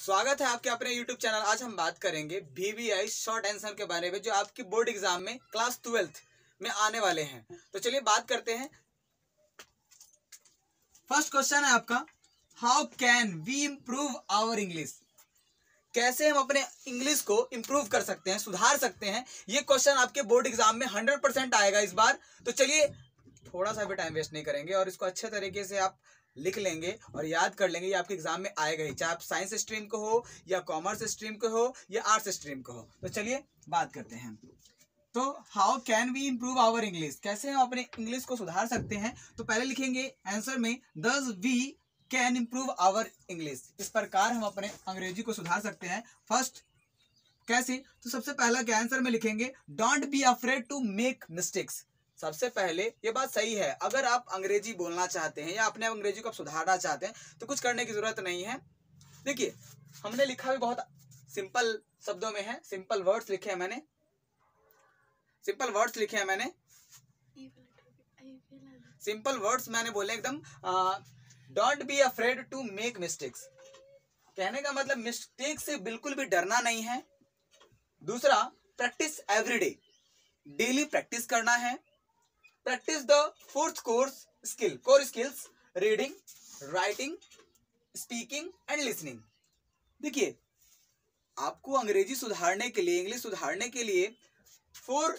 स्वागत है आपके अपने YouTube चैनल। आज हम बात करेंगे VBI शॉर्ट आंसर के बारे में जो आपकी बोर्ड एग्जाम में क्लास 12th में आने वाले हैं। तो चलिए बात करते हैं। फर्स्ट क्वेश्चन है आपका, how can we improve our English. कैसे हम अपने इंग्लिश को इम्प्रूव कर सकते हैं, सुधार सकते हैं। ये क्वेश्चन आपके बोर्ड एग्जाम में 100% आएगा इस बार। तो चलिए थोड़ा सा भी टाइम वेस्ट नहीं करेंगे और इसको अच्छे तरीके से आप लिख लेंगे और याद कर लेंगे। ये आपके एग्जाम में आएगा ही, चाहे आप साइंस स्ट्रीम को हो या कॉमर्स स्ट्रीम को हो या आर्ट्स स्ट्रीम को हो। तो चलिए बात करते हैं। तो how can we improve our English, कैसे हम अपने इंग्लिश को सुधार सकते हैं। तो पहले लिखेंगे आंसर में thus we can improve our English. इस प्रकार हम अपने अंग्रेजी को सुधार सकते हैं। फर्स्ट कैसे, तो सबसे पहला क्या आंसर में लिखेंगे, don't be afraid to make mistakes. सबसे पहले ये बात सही है, अगर आप अंग्रेजी बोलना चाहते हैं या अपने अंग्रेजी को आप सुधारना चाहते हैं तो कुछ करने की जरूरत नहीं है। देखिए हमने लिखा भी बहुत सिंपल शब्दों में है, सिंपल वर्ड्स लिखे हैं मैंने, सिंपल वर्ड्स मैंने बोले एकदम। Don't be afraid to make mistakes, कहने का मतलब मिस्टेक से बिल्कुल भी डरना नहीं है। दूसरा, प्रैक्टिस एवरीडे, डेली प्रैक्टिस करना है। Practice the fourth core skills, reading, writing, speaking and listening. देखिए आपको अंग्रेजी सुधारने के लिए, इंग्लिश सुधारने के लिए 4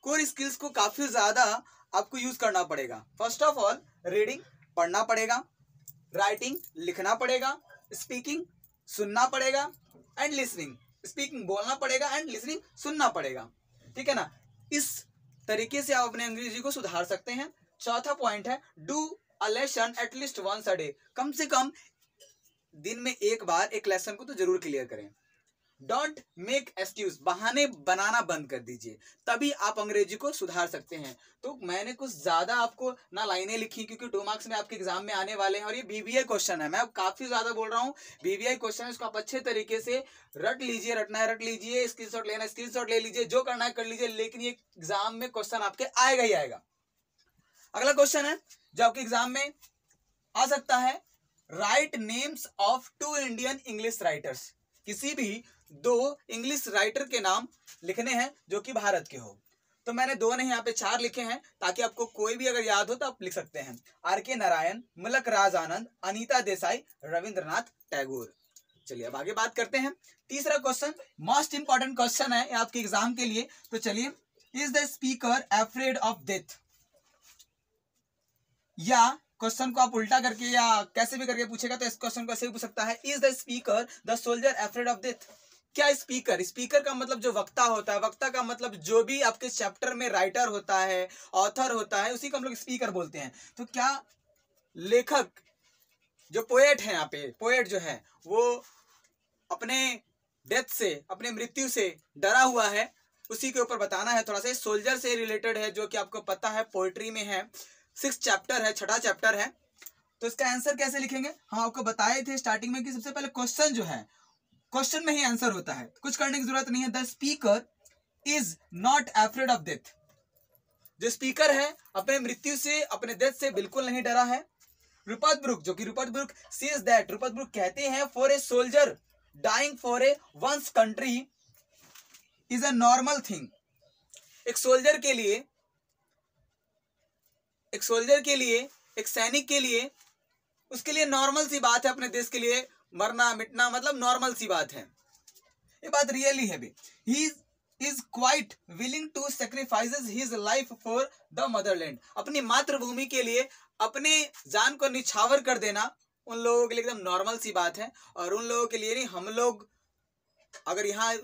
कोर स्किल्स को काफी ज्यादा आपको यूज करना पड़ेगा। फर्स्ट ऑफ ऑल रीडिंग, पढ़ना पड़ेगा, राइटिंग, लिखना पड़ेगा, स्पीकिंग, सुनना पड़ेगा एंड लिसनिंग, स्पीकिंग बोलना पड़ेगा एंड लिसनिंग सुनना पड़ेगा। ठीक है ना, इस तरीके से आप अपने अंग्रेजी को सुधार सकते हैं। चौथा पॉइंट है, do a lesson at least once a day, कम से कम दिन में एक बार एक लेसन को तो जरूर क्लियर करें। डोंट मेक एक्सक्यूज, बहाने बनाना बंद कर दीजिए, तभी आप अंग्रेजी को सुधार सकते हैं। तो मैंने कुछ ज्यादा आपको ना लाइनें लिखी क्योंकि 2 मार्क्स में आपके एग्जाम में आने वाले हैं और ये VBI क्वेश्चन है। मैं अब काफी ज्यादा बोल रहा हूँ, VBI क्वेश्चन है, इसको आप अच्छे तरीके से रट लीजिए, रटना है रट लीजिए, स्क्रीनशॉट लेना है स्क्रीनशॉट ले लीजिए, जो करना है कर लीजिए, लेकिन ये एग्जाम में क्वेश्चन आपके आएगा ही आएगा। अगला क्वेश्चन है जो आपके एग्जाम में आ सकता है, right names of 2 Indian English writers. किसी भी 2 इंग्लिश राइटर के नाम लिखने हैं जो कि भारत के हो। तो मैंने 2 नहीं, यहाँ पे 4 लिखे हैं ताकि आपको कोई भी अगर याद हो तो आप लिख सकते हैं। RK नारायण, मलक राज आनंद, अनीता देसाई, रविंद्रनाथ टैगोर। चलिए अब आगे बात करते हैं। तीसरा क्वेश्चन मोस्ट इंपॉर्टेंट क्वेश्चन है आपके एग्जाम के लिए। तो चलिए, is the speaker afraid of death. या क्वेश्चन को आप उल्टा करके या कैसे भी करके पूछेगा तो इस क्वेश्चन को ऐसे भी पूछ सकता है, is the speaker the soldier afraid of death. क्या स्पीकर, स्पीकर का मतलब जो वक्ता होता है, वक्ता का मतलब जो भी आपके चैप्टर में राइटर होता है, ऑथर होता है, उसी को हम लोग स्पीकर बोलते हैं। तो क्या लेखक जो पोएट है, यहाँ पे पोएट जो है वो अपने डेथ से, अपने मृत्यु से डरा हुआ है, उसी के ऊपर बताना है। थोड़ा सा सोल्जर से रिलेटेड है जो कि आपको पता है पोएट्री में है, 6th चैप्टर है, 6ठा चैप्टर है। तो इसका आंसर कैसे लिखेंगे, हम आपको बताए थे स्टार्टिंग में कि सबसे पहले क्वेश्चन जो है, क्वेश्चन में ही आंसर होता है, कुछ करने की जरूरत नहीं है। The speaker is not afraid of death. जो स्पीकर है अपने मृत्यु से, अपने डेथ से बिल्कुल नहीं डरा है। रूपर्ट ब्रूक, जो कि Rupert Brooke says that, Rupert Brooke कहते हैं, for a soldier dying for a one's country is a normal thing. एक सोल्जर के लिए, एक सैनिक के लिए, उसके लिए नॉर्मल सी बात है अपने देश के लिए मरना मिटना, मतलब नॉर्मल सी बात है। ये बात रियली है भी। He is quite willing to sacrifices his life for the motherland. अपनी मातृभूमि के लिए अपने जान को निछावर कर देना उन लोगों के लिए एकदम नॉर्मल सी बात है। और उन लोगों के लिए नहीं, हम लोग अगर यहाँ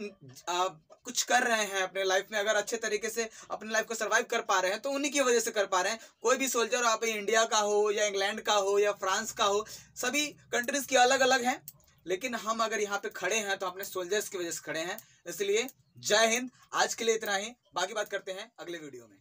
कुछ कर रहे हैं अपने लाइफ में, अगर अच्छे तरीके से अपने लाइफ को सरवाइव कर पा रहे हैं तो उन्हीं की वजह से कर पा रहे हैं। कोई भी सोल्जर, आप इंडिया का हो या इंग्लैंड का हो या फ्रांस का हो, सभी कंट्रीज की अलग अलग हैं, लेकिन हम अगर यहाँ पे खड़े हैं तो अपने सोल्जर्स की वजह से खड़े हैं। इसलिए जय हिंद। आज के लिए इतना ही, बाकी बात करते हैं अगले वीडियो में।